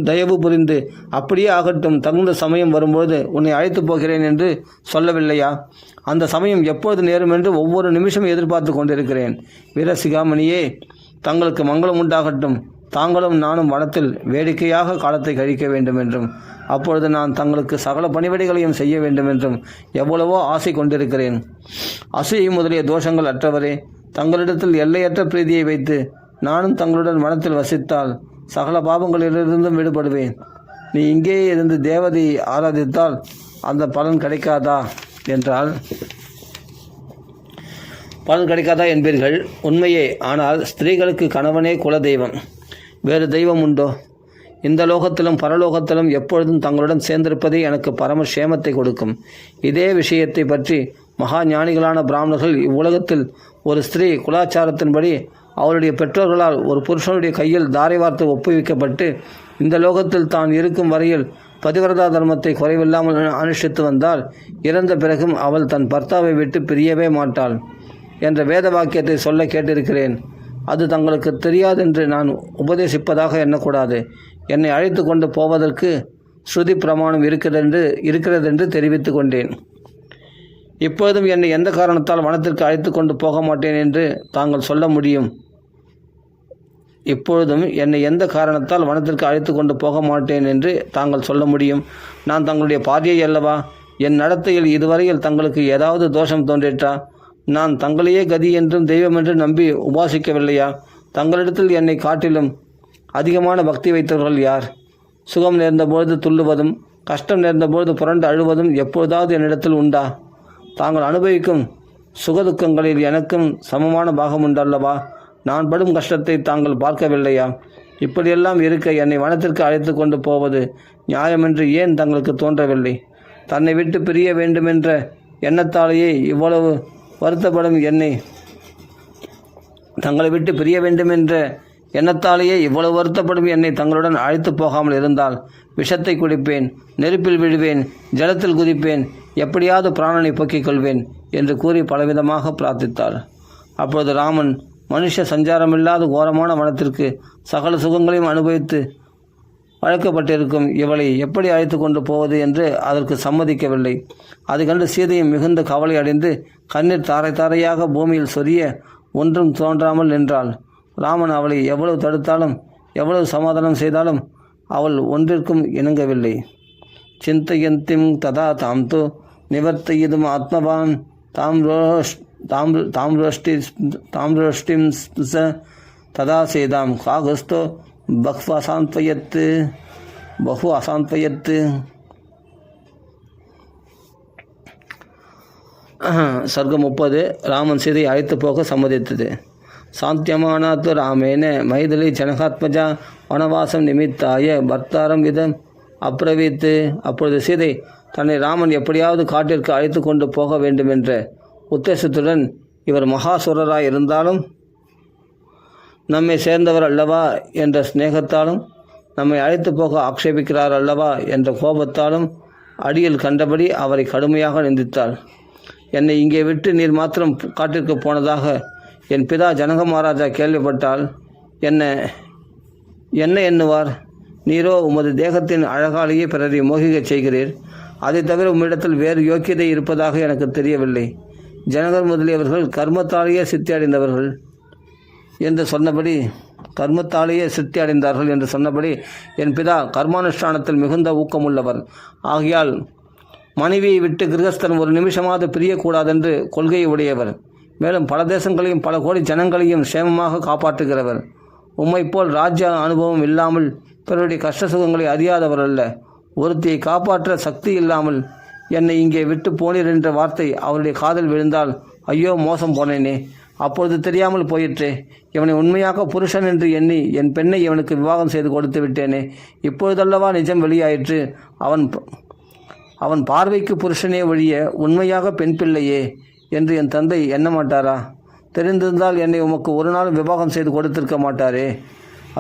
தயவு புரிந்து அப்படியே ஆகட்டும், தகுந்த சமயம் வரும்போது உன்னை அழைத்து போகிறேன் என்று சொல்லவில்லையா? அந்த சமயம் எப்பொழுது நேரும் என்று ஒவ்வொரு நிமிஷம் எதிர்பார்த்து கொண்டிருக்கிறேன். வீரசிகாமணியே, தங்களுக்கு மங்களம் உண்டாகட்டும். தாங்களும் நானும் வனத்தில் வேடிக்கையாக காலத்தை கழிக்க வேண்டும் என்றும் அப்பொழுது நான் தங்களுக்கு சகல பணிவிடைகளையும் செய்ய வேண்டும் என்றும் எவ்வளவோ ஆசை கொண்டிருக்கிறேன். அசூயை முதலிய தோஷங்கள் அற்றவரே, தங்களிடத்தில் எல்லையற்ற பிரீதியை வைத்து நானும் தங்களுடன் வனத்தில் வசித்தால் சகல பாவங்களிலிருந்தும் விடுபடுவேன். நீ இங்கேயே இருந்து தேவதையை ஆராதித்தால் அந்த பலன் கிடைக்காதா என்பீர்கள். உண்மையே. ஆனால் ஸ்திரீகளுக்கு கணவனே குல தெய்வம். வேறு தெய்வம் உண்டோ? இந்த லோகத்திலும் பரலோகத்திலும் எப்பொழுதும் தங்களுடன் சேர்ந்திருப்பதே எனக்கு பரமக்ஷேமத்தை கொடுக்கும். இதே விஷயத்தை பற்றி மகா ஞானிகளான பிராமணர்கள் இவ்வுலகத்தில் ஒரு ஸ்திரீ குலாச்சாரத்தின்படி அவருடைய பெற்றோர்களால் ஒரு புருஷனுடைய கையில் தாரை வார்த்து ஒப்புவிக்கப்பட்டு இந்த லோகத்தில் தான் இருக்கும் வரையில் பதிவிரதா தர்மத்தை குறைவில்லாமல் அனுஷ்டித்து வந்தால் இறந்த பிறகும் அவள் தன் பர்த்தாவை விட்டு பிரியவே மாட்டாள் என்ற வேத வாக்கியத்தை சொல்ல கேட்டிருக்கிறேன். அது தங்களுக்கு தெரியாதென்று நான் உபதேசிப்பதாக எண்ணக்கூடாது. என்னை அழைத்து கொண்டு போவதற்கு ஸ்ருதி பிரமாணம் இருக்கிறதென்று தெரிவித்து கொண்டேன். இப்பொழுதும் என்னை எந்த காரணத்தால் வனத்திற்கு அழைத்து கொண்டு போக மாட்டேன் என்று தாங்கள் சொல்ல முடியும்? நான் தங்களுடைய பாரியை அல்லவா? என் நடத்தையில் இதுவரையில் தங்களுக்கு ஏதாவது தோஷம் தோன்றிற்றா? நான் தங்களையே கதி என்றும் தெய்வம் என்றும் நம்பி உபாசிக்கவில்லையா? தங்களிடத்தில் என்னை காட்டிலும் அதிகமான பக்தி வைத்தவர்கள் யார்? சுகம் நேர்ந்தபொழுது துள்ளுவதும் கஷ்டம் நேர்ந்தபொழுது புரண்டு அழுவதும் எப்பொழுதாவது என்னிடத்தில் உண்டா? தாங்கள் அனுபவிக்கும் சுகதுக்கங்களில் எனக்கும் சமமான பாகம் உண்டல்லவா? நான் படும் கஷ்டத்தை தாங்கள் பார்க்கவில்லையா? இப்படியெல்லாம் இருக்க என்னை வனத்திற்கு அழைத்து கொண்டு போவது நியாயமென்று ஏன் தங்களுக்கு தோன்றவில்லை? தன்னை விட்டு பிரிய வேண்டுமென்ற எண்ணத்தாலேயே இவ்வளவு வருத்தப்படும் என்னை தங்களுடன் அழைத்து போகாமல் இருந்தால் விஷத்தை குடிப்பேன், நெருப்பில் விழுவேன், ஜலத்தில் குதிப்பேன், எப்படியாவது பிராணனை போக்கிக் கொள்வேன் என்று கூறி பலவிதமாக பிரார்த்தித்தாள். அப்பொழுது ராமன் மனுஷ சஞ்சாரமில்லாத கோரமான வனத்திற்கு சகல சுகங்களையும் அனுபவித்து வழக்கப்பட்டிருக்கும் இவளை எப்படி அழைத்து கொண்டு போவது என்று அதற்கு சம்மதிக்கவில்லை. அது கண்டு சீதையும் மிகுந்த கவலை அடைந்து கண்ணீர் தாரை தாரையாக பூமியில் சொரிய ஒன்றும் தோன்றாமல் நின்றாள். ராமன் அவளை எவ்வளவு தடுத்தாலும் எவ்வளவு சமாதானம் செய்தாலும் அவள் ஒன்றிற்கும் இணங்கவில்லை. சிந்தையந்திம் ததா தாம் து நிவர்த்தையிதும் ஆத்மவான் தாம்ரோஷ்டிம் ததா சேதாம் காகுஸ்தோ பஹு அசாந்த்வயத்து. சர்க்கம் 30. ராமன் சீதை அழைத்து போக சம்மதித்தது. சாந்தியமானாத்து ராமேன மைதிலி ஜனகாத்மஜா வனவாசம் நிமித்தாய பர்த்தாரம் விதம் அப்ரவீத்து. அப்பொழுது சீதை தன்னை ராமன் எப்படியாவது காட்டிற்கு அழைத்து கொண்டு போக வேண்டுமென்ற உத்தேசத்துடன், இவர் மகாசுரராய் இருந்தாலும் நம்மை சேர்ந்தவர் அல்லவா என்ற ஸ்நேகத்தாலும், நம்மை அழைத்து போக ஆக்ஷேபிக்கிறார் அல்லவா என்ற கோபத்தாலும் அடியில் கண்டபடி அவரை கடுமையாக நிந்தித்தாள். என்னை இங்கே விட்டு நீர் மாத்திரம் காட்டிற்கு போனதாக என் பிதா ஜனக மகாராஜா கேள்விப்பட்டால் என்ன எண்ணுவார்? நீரோ உமது தேகத்தின் அழகாலேயே பிறரை மோகிக்கச் செய்கிறீர். அதை தவிர உம்மிடத்தில் வேறு யோக்கியதை இருப்பதாக எனக்கு தெரியவில்லை. ஜனகர் முதலியவர்கள் கர்மத்தாலேயே சித்தி அடைந்தவர்கள் என்று சொன்னபடி சித்தி அடைந்தார்கள் என்று சொன்னபடி என் பிதா கர்மானுஷ்டானத்தில் மிகுந்த ஊக்கமுள்ளவர். ஆகையால் மனைவியை விட்டு கிரகஸ்தன் ஒரு நிமிஷமாவது பிரியக்கூடாதென்று கொள்கையை உடையவர். மேலும் பல தேசங்களையும் பல கோடி ஜனங்களையும் சேமமாக காப்பாற்றுகிறவர். உம்மை போல் ராஜ்ய அனுபவம் இல்லாமல் பிறருடைய கஷ்ட சுகங்களை அறியாதவர் அல்ல. ஒருத்தியை காப்பாற்ற சக்தி இல்லாமல் என்னை இங்கே விட்டு போனீர் என்ற வார்த்தை அவருடைய காதில் விழுந்தால் ஐயோ மோசம் போனேனே, அப்பொழுது தெரியாமல் போயிற்றே. இவனை உண்மையாக புருஷன் என்று எண்ணி என் பெண்ணை இவனுக்கு விவாகம் செய்து கொடுத்து விட்டேனே. இப்பொழுதல்லவா நிஜம் வெளியாயிற்று. அவன் பார்வைக்கு புருஷனே ஒழிய உண்மையாக பெண் பிள்ளையே என்று என் தந்தை எண்ண மாட்டாரா? தெரிந்திருந்தால் என்னை உமக்கு ஒரு நாள் விவாகம் செய்து கொடுத்திருக்க மாட்டாரே.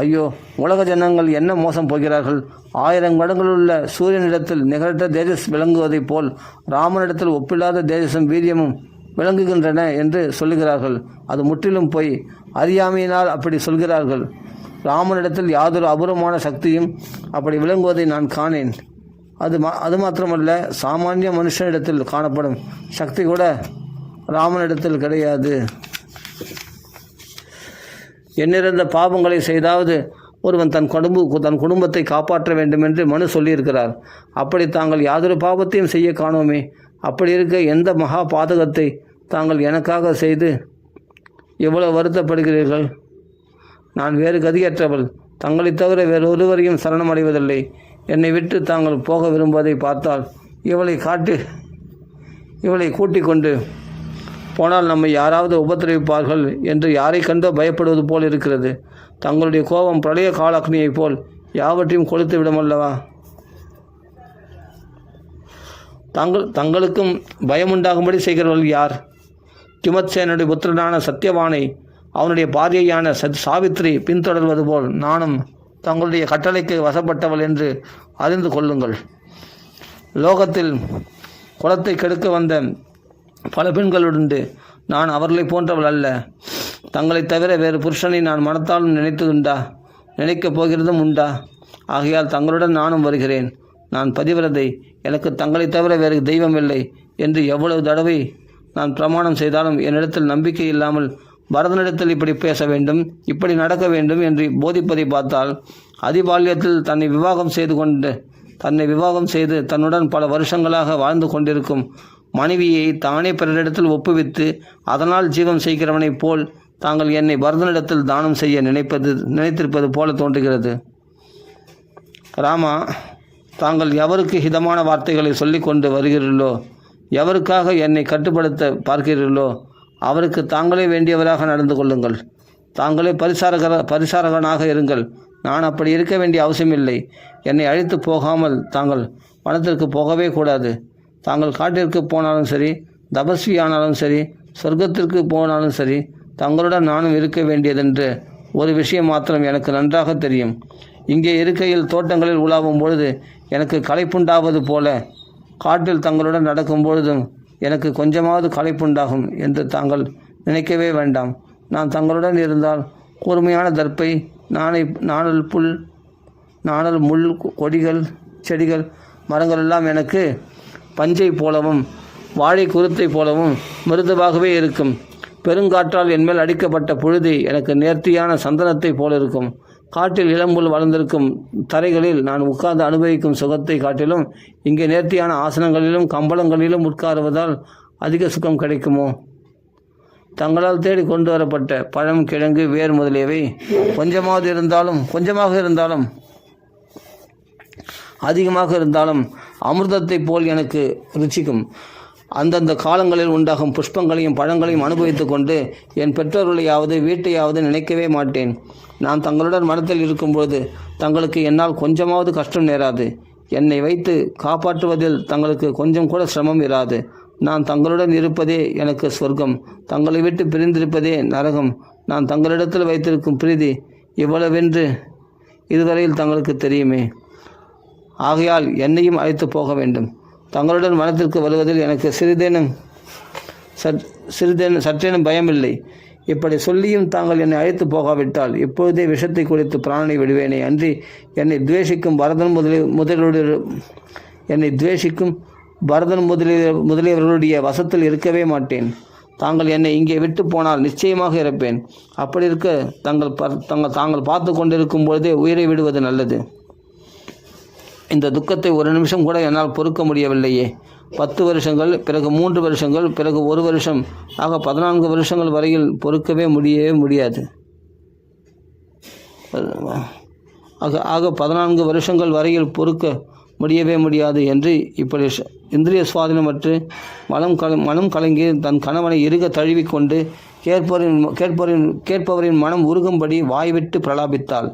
ஐயோ, உலக ஜனங்கள் என்ன மோசம் போகிறார்கள். 1000 மடங்களுள்ள சூரியனிடத்தில் நிகரற்ற தேஜஸ் விளங்குவதைப் போல் ராமனிடத்தில் ஒப்பில்லாத தேஜஸும் வீரியமும் விளங்குகின்றன என்று சொல்லுகிறார்கள். அது முற்றிலும் போய். அறியாமையினால் அப்படி சொல்கிறார்கள். ராமனிடத்தில் யாதொரு அபூர்வமான சக்தியும் அப்படி விளங்குவதை நான் காணேன். அது மாத்திரமல்ல, சாமானிய மனுஷனிடத்தில் காணப்படும் சக்தி கூட ராமனிடத்தில் கிடையாது. எண்ணிறந்த பாவங்களை செய்தாவது ஒருவன் தன் குடும்பத்தை காப்பாற்ற வேண்டும் என்று மனு சொல்லியிருக்கிறார். அப்படி தாங்கள் யாதொரு பாவத்தையும் செய்ய காணோமே. அப்படி இருக்க எந்த மகா பாதகத்தை தாங்கள் எனக்காக செய்து எவ்வளவு வருத்தப்படுகிறீர்கள்? நான் வேறு கதியற்றவள். தங்களை தவிர வேறொருவரையும் சரணமடைவதில்லை. என்னை விட்டு தாங்கள் போக விரும்புவதை பார்த்தால் இவளை கூட்டிக் கொண்டு போனால் நம்மை யாராவது உபத்திரவிப்பார்கள் என்று யாரை கண்டோ பயப்படுவது போல் இருக்கிறது. தங்களுடைய கோபம் பிரளய காலாக்னியைப் போல் யாவற்றையும் கொளுத்து விடுமல்லவா? தங்களுக்கும் பயமுண்டாகும்படி செய்கிறவர்கள் யார்? கிமத்சேனுடைய புத்திரனான சத்தியவானை அவனுடைய பாரியையான சாவித்ரி பின்தொடர்வது போல் நானும் தங்களுடைய கட்டளைக்கு வசப்பட்டவள் என்று அறிந்து கொள்ளுங்கள். லோகத்தில் குலத்தை கெடுக்க வந்த பல பெண்களுண்டு. நான் அவர்களை போன்றவள் அல்ல. தங்களை தவிர வேறு புருஷனை நான் மனத்தாலும் நினைத்ததுண்டா? நினைக்கப் போகிறதும் உண்டா? ஆகையால் தங்களுடன் நானும் வருகிறேன். நான் பதிவிரதை. எனக்கு தங்களை தவிர வேறு தெய்வம் இல்லை என்று எவ்வளவு தடவை நான் பிரமாணம் செய்தாலும் என்னிடத்தில் நம்பிக்கை இல்லாமல் பரதனிடத்தில் இப்படி பேச வேண்டும், இப்படி நடக்க வேண்டும் என்று போதிப்பதை பார்த்தால் அதிபால்யத்தில் தன்னை விவாகம் செய்து தன்னுடன் பல வருஷங்களாக வாழ்ந்து கொண்டிருக்கும் மனைவியை தானே பிறரிடத்தில் ஒப்புவித்து அதனால் ஜீவம் செய்கிறவனைப் போல் தாங்கள் என்னை பரதனிடத்தில் தானம் செய்ய நினைத்திருப்பது போல தோன்றுகிறது. ராமா, தாங்கள் எவருக்கு ஹிதமான வார்த்தைகளை சொல்லி கொண்டு வருகிறீர்களோ, எவருக்காக என்னை கட்டுப்படுத்த பார்க்கிறீர்களோ அவருக்கு தாங்களே வேண்டியவராக நடந்து கொள்ளுங்கள். தாங்களே பரிசாரகனாக இருங்கள். நான் அப்படி இருக்க வேண்டிய அவசியமில்லை. என்னை அழைத்து போகாமல் தாங்கள் வனத்திற்கு போகவே கூடாது. தாங்கள் காட்டிற்கு போனாலும் சரி, தபஸ்வியானாலும் சரி, சொர்க்கத்திற்கு போனாலும் சரி, தங்களுடன் நானும் இருக்க வேண்டியதென்று ஒரு விஷயம் மாத்திரம் எனக்கு நன்றாக தெரியும். இங்கே இருக்கையில் தோட்டங்களில் உலாவும் பொழுது எனக்கு களைப்புண்டாவது போல காட்டில் தங்களுடன் நடக்கும் பொழுதும் எனக்கு கொஞ்சமாவது களைப்புண்டாகும் என்று தாங்கள் நினைக்கவே வேண்டாம். நான் தங்களுடன் இருந்தால் கூர்மையான தர்ப்பை, நாணல் முள், கொடிகள், செடிகள், மரங்கள் எல்லாம் எனக்கு பஞ்சை போலவும் வாழை குருத்தை போலவும் மிருதுவாகவே இருக்கும். பெருங்காற்றால் என்மேல் அடிக்கப்பட்ட புழுதி எனக்கு நேர்த்தியான சந்தனத்தை போல இருக்கும். காட்டில் இளம்புல் வளர்ந்திருக்கும் தரைகளில் நான் உட்கார்ந்து அனுபவிக்கும் சுகத்தை காட்டிலும் இங்கே நேர்த்தியான ஆசனங்களிலும் கம்பளங்களிலும் உட்காருவதால் அதிக சுகம் கிடைக்குமோ? தங்களால் தேடி கொண்டு வரப்பட்ட பழம், கிழங்கு, வேர் முதலியவை கொஞ்சமாக இருந்தாலும் அதிகமாக இருந்தாலும் அமிர்தத்தை போல் எனக்கு ருச்சிக்கும். அந்தந்த காலங்களில் உண்டாகும் புஷ்பங்களையும் பழங்களையும் அனுபவித்து கொண்டு என் பெற்றோர்களையாவது வீட்டையாவது நினைக்கவே மாட்டேன். நான் தங்களுடன் மனத்தில் இருக்கும்போது தங்களுக்கு என்னால் கொஞ்சமாவது கஷ்டம் நேராது. என்னை வைத்து காப்பாற்றுவதில் தங்களுக்கு கொஞ்சம் கூட சிரமம் இராது. நான் தங்களுடன் இருப்பதே எனக்கு சொர்க்கம். தங்களை விட்டு பிரிந்திருப்பதே நரகம். நான் தங்களிடத்தில் வைத்திருக்கும் பிரீதி இவ்வளவென்று இதுவரையில் தங்களுக்கு தெரியுமே. ஆகையால் என்னையும் அழைத்து போக வேண்டும். தங்களுடன் மனத்திற்கு வருவதில் எனக்கு சற்றேனும் பயமில்லை. இப்படி சொல்லியும் தாங்கள் என்னை அழைத்து போகாவிட்டால் இப்பொழுதே விஷத்தை குடித்து பிராணனை விடுவேனே அன்றி என்னை துவேஷிக்கும் பரதன் என்னை துவேஷிக்கும் பரதன் முதலியவர்களுடைய வசத்தில் இருக்கவே மாட்டேன். தாங்கள் என்னை இங்கே விட்டு போனால் நிச்சயமாக இறப்பேன். அப்படி இருக்க தாங்கள் பார்த்து கொண்டிருக்கும் பொழுதே உயிரை விடுவது நல்லது. இந்த துக்கத்தை ஒரு நிமிஷம் கூட என்னால் பொறுக்க முடியவில்லையே. 10 வருஷங்கள், பிறகு 3 வருஷங்கள், பிறகு 1 வருஷம் ஆக 14 வருஷங்கள் வரையில் பொறுக்கவே முடியாது. ஆக 14 வருஷங்கள் வரையில் பொறுக்க முடியவே முடியாது என்று இப்படி இந்திரிய சுவாதீனமற்று மனம் கலங்கி தன் கணவனை இறுக தழுவிக்கொண்டு கேட்பவரின் மனம் உருகும்படி வாய்விட்டு பிரலாபித்தாள்.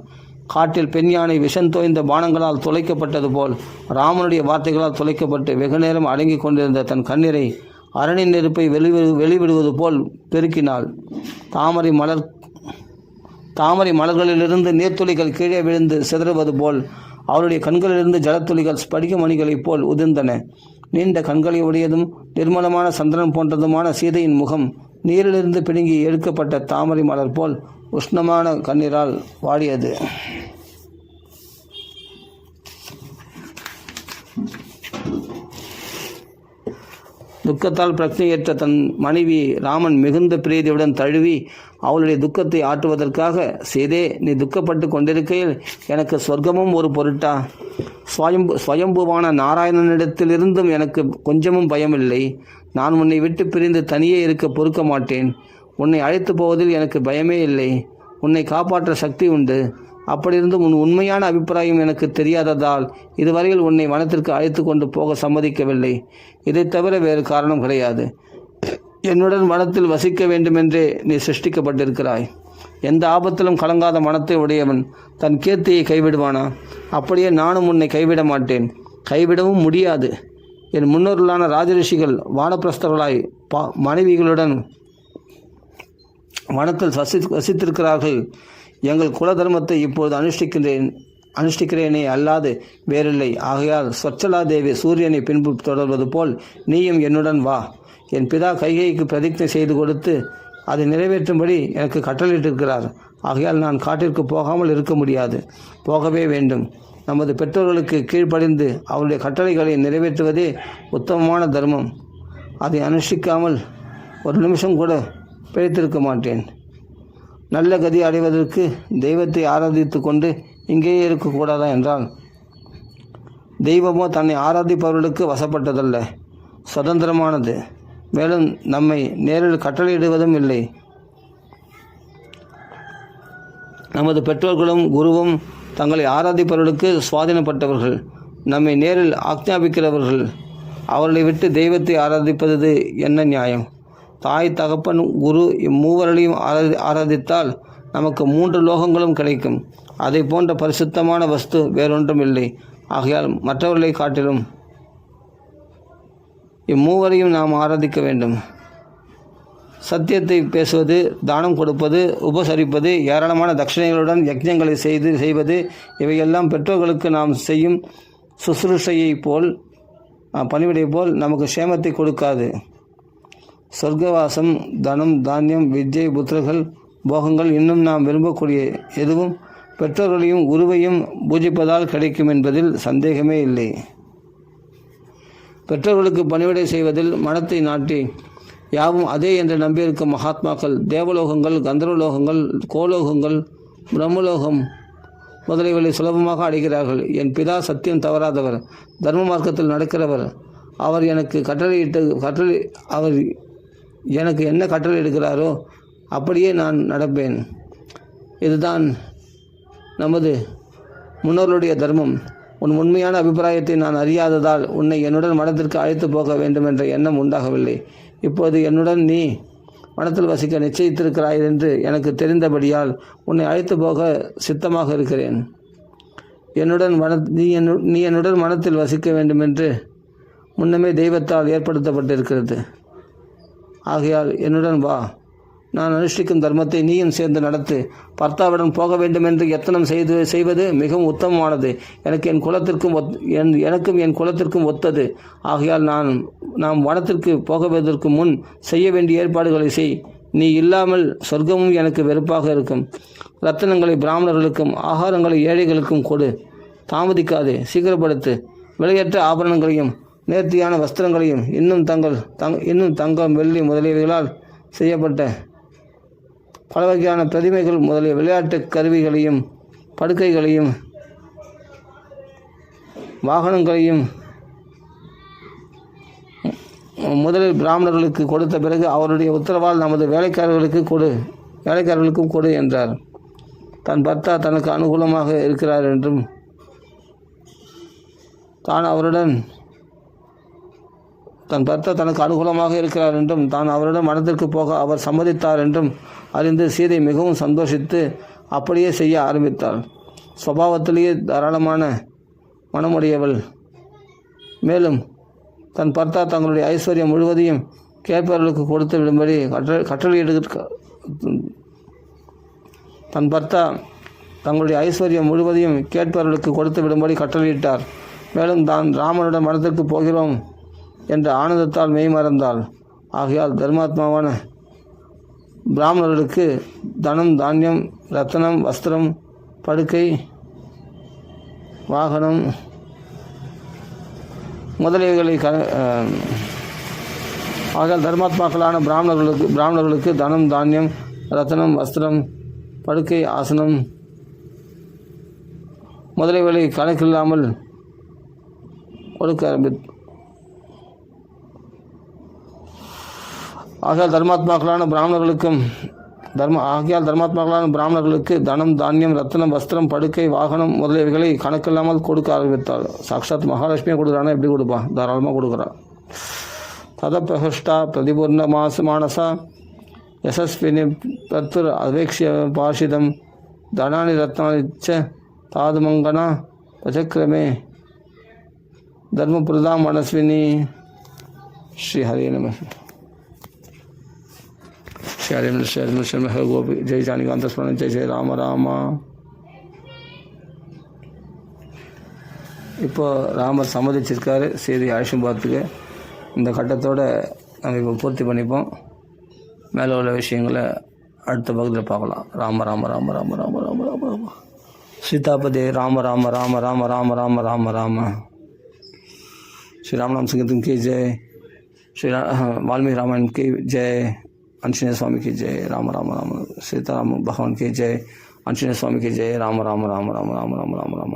காட்டில் பெண் யானை விஷம் தோய்ந்த பானங்களால் துளைக்கப்பட்டது போல் ராமனுடைய வார்த்தைகளால் துளைக்கப்பட்டு வெகுநேரம் அடங்கி கொண்டிருந்த தன் கண்ணீரை அரணின் நெருப்பை வெளிவிடுவது போல் பெருக்கினாள். தாமரை மலர்களிலிருந்து நீர்த்துளிகள் கீழே விழுந்து சிதறுவது போல் அவருடைய கண்களிலிருந்து ஜலத்துளிகள் ஸ்படிக மணிகளைப் போல் உதிர்ந்தன. நீண்ட கண்களை உடையதும் நிர்மலமான சந்திரன் போன்றதுமான சீதையின் முகம் நீரிலிருந்து பிடுங்கி எடுக்கப்பட்ட தாமரை மலர் போல் உஷ்ணமான கண்ணீரால் வாடியது. துக்கத்தால் பிரச்சனையற்ற தன் மனைவி ராமன் மிகுந்த பிரீதியுடன் தழுவி அவளுடைய துக்கத்தை ஆற்றுவதற்காக, சீதே, நீ துக்கப்பட்டு கொண்டிருக்கையில் எனக்கு சொர்க்கமும் ஒரு பொருட்டா? ஸ்வயம்புவான நாராயணனிடத்திலிருந்தும் எனக்கு கொஞ்சமும் பயமில்லை. நான் உன்னை விட்டு பிரிந்து தனியே இருக்க பொறுக்க மாட்டேன். உன்னை அழைத்து போவதில் எனக்கு பயமே இல்லை. உன்னை காப்பாற்ற சக்தி உண்டு. அப்படியிருந்தும் உன் உண்மையான அபிப்பிராயம் எனக்கு தெரியாததால் இதுவரையில் உன்னை வனத்திற்கு அழைத்து கொண்டு போக சம்மதிக்கவில்லை. இதை தவிர வேறு காரணம் கிடையாது. என்னுடன் வனத்தில் வசிக்க வேண்டுமென்றே நீ சிருஷ்டிக்கப்பட்டிருக்கிறாய். எந்த ஆபத்திலும் கலங்காத மனத்தை உடையவன் தன் கீர்த்தியை கைவிடுவானா? அப்படியே நானும் உன்னை கைவிட மாட்டேன். கைவிடவும் முடியாது. என் முன்னோர்களான ராஜரிஷிகள் வானப்பிரஸ்தர்களாய் மனைவிகளுடன் வனத்தில் வசித்திருக்கிறார்கள். எங்கள் குல தர்மத்தை இப்போது அனுஷ்டிக்கிறேனே அல்லாது வேறில்லை. ஆகையால் ஸ்வச்சலா தேவி சூரியனை பின்பு தொடர்வது போல் நீயும் என்னுடன் வா. என் பிதா கைகைக்கு பிரதிஜை செய்து கொடுத்து அதை நிறைவேற்றும்படி எனக்கு கட்டளையிட்டிருக்கிறார். ஆகையால் நான் காட்டிற்கு போகாமல் இருக்க முடியாது. போகவே வேண்டும். நமது பெற்றோர்களுக்கு கீழ்ப்படிந்து அவருடைய கட்டளைகளை நிறைவேற்றுவதே உத்தமமான தர்மம். அதை அனுஷ்டிக்காமல் ஒரு நிமிஷம் கூட பிழைத்திருக்க மாட்டேன். நல்ல கதி அடைவதற்கு தெய்வத்தை ஆராதித்து கொண்டு இங்கேயே இருக்கக்கூடாதா என்றால், தெய்வமோ தன்னை ஆராதிப்பவர்களுக்கு வசப்பட்டதல்ல, சுதந்திரமானது. மேலும் நம்மை நேரில் கட்டளையிடுவதும் இல்லை. நமது பெற்றோர்களும் குருவும் தங்களை ஆராதிப்பவர்களுக்கு சுவாதீனப்பட்டவர்கள். நம்மை நேரில் ஆக்ஞாபிக்கிறவர்கள். அவர்களை விட்டு தெய்வத்தை ஆராதிப்பது என்ன நியாயம்? தாய், தகப்பன், குரு இம்மூவர்களையும் ஆராதித்தால் நமக்கு 3 லோகங்களும் கிடைக்கும். அதை போன்ற பரிசுத்தமான வஸ்து வேறொன்றும் இல்லை. ஆகையால் மற்றவர்களை காட்டிலும் இம்மூவரையும் நாம் ஆராதிக்க வேண்டும். சத்தியத்தை பேசுவது, தானம் கொடுப்பது, உபசரிப்பது, ஏராளமான தட்சிணைகளுடன் யஜ்ஞங்களை செய்வது இவையெல்லாம் பெற்றோர்களுக்கு நாம் செய்யும் சுசுரூஷையை போல் பணிவிடை போல் நமக்கு சேமத்தை கொடுக்காது. சொர்க்கவாசம், தனம், தானியம், வித்யை, புத்திரர்கள், போகங்கள், இன்னும் நாம் விரும்பக்கூடிய எதுவும் பெற்றோர்களையும் குருவையும் பூஜிப்பதால் கிடைக்கும் என்பதில் சந்தேகமே இல்லை. பெற்றோர்களுக்கு பணிவிடை செய்வதில் மனத்தை நாட்டி யாவும் அதே என்று நம்பியிருக்கும் மகாத்மாக்கள் தேவலோகங்கள், கந்தர்வலோகங்கள், கோலோகங்கள், பிரம்மலோகம் முதலியவர்களை சுலபமாக அடைகிறார்கள். என் பிதா சத்தியம் தவறாதவர், தர்ம மார்க்கத்தில் நடக்கிறவர். அவர் எனக்கு என்ன கட்டளை எடுக்கிறாரோ அப்படியே நான் நடப்பேன். இதுதான் நமது முன்னோர்களுடைய தர்மம். உன் உண்மையான அபிப்பிராயத்தை நான் அறியாததால் உன்னை என்னுடன் மடத்திற்கு அழைத்து போக வேண்டும் என்ற எண்ணம் உண்டாகவில்லை. இப்போது என்னுடன் நீ மடத்தில் வசிக்க நிச்சயித்திருக்கிறாய் என்று எனக்கு தெரிந்தபடியால் உன்னை அழைத்து போக சித்தமாக இருக்கிறேன். நீ என்னுடன் மனத்தில் வசிக்க வேண்டும் என்று முன்னமே தெய்வத்தால் ஏற்படுத்தப்பட்டிருக்கிறது. ஆகையால் என்னுடன் வா. நான் அனுஷ்டிக்கும் தர்மத்தை நீயும் சேர்ந்து நடத்து. பர்த்தாவிடம் போக வேண்டும் என்று எத்தனம் செய்வது மிகவும் உத்தமமானது. எனக்கும் என் குலத்திற்கும் ஒத்தது. ஆகையால் நாம் வனத்திற்கு போகுவதற்கு முன் செய்ய வேண்டிய ஏற்பாடுகளை செய். நீ இல்லாமல் சொர்க்கமும் எனக்கு வெறுப்பாக இருக்கும். ரத்தினங்களை பிராமணர்களுக்கும் ஆகாரங்களை ஏழைகளுக்கும் கொடு. தாமதிக்காதே, சீக்கிரப்படுத்து. விலையற்ற ஆபரணங்களையும் நேர்த்தியான வஸ்திரங்களையும் இன்னும் தங்கம் வெள்ளி முதலியவைகளால் செய்யப்பட்ட பல வகையான பிரதிமைகள் முதலிய விளையாட்டு கருவிகளையும் படுக்கைகளையும் வாகனங்களையும் முதலில் பிராமணர்களுக்கு கொடுத்த பிறகு அவருடைய உத்தரவால் நமது வேலைக்காரர்களுக்கும் கொடு என்றார். தன் பர்த்தா தனக்கு அனுகூலமாக இருக்கிறார் என்றும் தான் அவருடன் மனத்திற்கு போக அவர் சம்மதித்தார் என்றும் அறிந்து சீதை மிகவும் சந்தோஷித்து அப்படியே செய்ய ஆரம்பித்தாள். சுபாவத்திலேயே தாராளமான மனமுடையவள். மேலும் தன் பர்த்தா தங்களுடைய ஐஸ்வர்யம் முழுவதையும் கேட்பவர்களுக்கு கொடுத்து விடும்படி கட்டளையிட்டார். மேலும் தான் ராமனுடன் மனத்திற்கு போகிறோம் என்ற ஆனந்தத்தால் மெய்மறந்தாள். ஆகையால் தர்மாத்மாவான பிராமணர்களுக்கு தனம், தானியம், ரத்தனம், வஸ்திரம், படுக்கை, வாகனம் முதலியவைகளை தர்மாத்மாக்களான பிராமணர்களுக்கு தனம், தானியம், ரத்தனம், வஸ்திரம், படுக்கை, ஆசனம் முதலியவைகளை கணக்கில்லாமல் கொடுக்க தர்மாத்மாக்களான பிராமணர்களுக்கு தனம், தானியம், ரத்தனம், வஸ்திரம், படுக்கை, வாகனம் முதலியவைகளை கணக்கில்லாமல் கொடுக்க ஆரம்பித்தாள். சாக்ஷாத் மகாலட்சுமியை கொடுக்குறானா எப்படி கொடுப்பான்? தாராளமாக கொடுக்குறான். ததப்பிரஹஷ்டா பிரதிபூர்ண மானசா யசஸ்வினி பிரத்துர் அவேக்ஷிய பாஷிதம் தனானி ரத்னானிச்ச தாதுமங்கனா பச்சக்கிரமே தர்மபிரதா மனஸ்வினி. ஸ்ரீ ஹரே நம. श्री हरे गोपी जय जानिकांत स्मरण जय जय राम राम. இப்போ ராமர் சம்மதிச்சிருக்காரு சீதையை அழைச்சும் போகிறதுக்கு. இந்த கட்டத்தோடு நம்ம இப்போ பூர்த்தி பண்ணிப்போம். மேலே உள்ள விஷயங்களை அடுத்த பகுதியில் பார்க்கலாம். ராம ராம ராம ராம ராம ராம ராம ராம சீதாபதே ராம ராம ராம ராம ராம ராம ராம ராம. श्री रामनाम संकीर्तन की जय. श्री वाल्मीकि रामायण की जय. आंजनेय स्वामी की जय. राम राम राम. सीताराम भगवान की जय. आंजनेय स्वामी की जय. राम राम राम राम राम राम राम राम.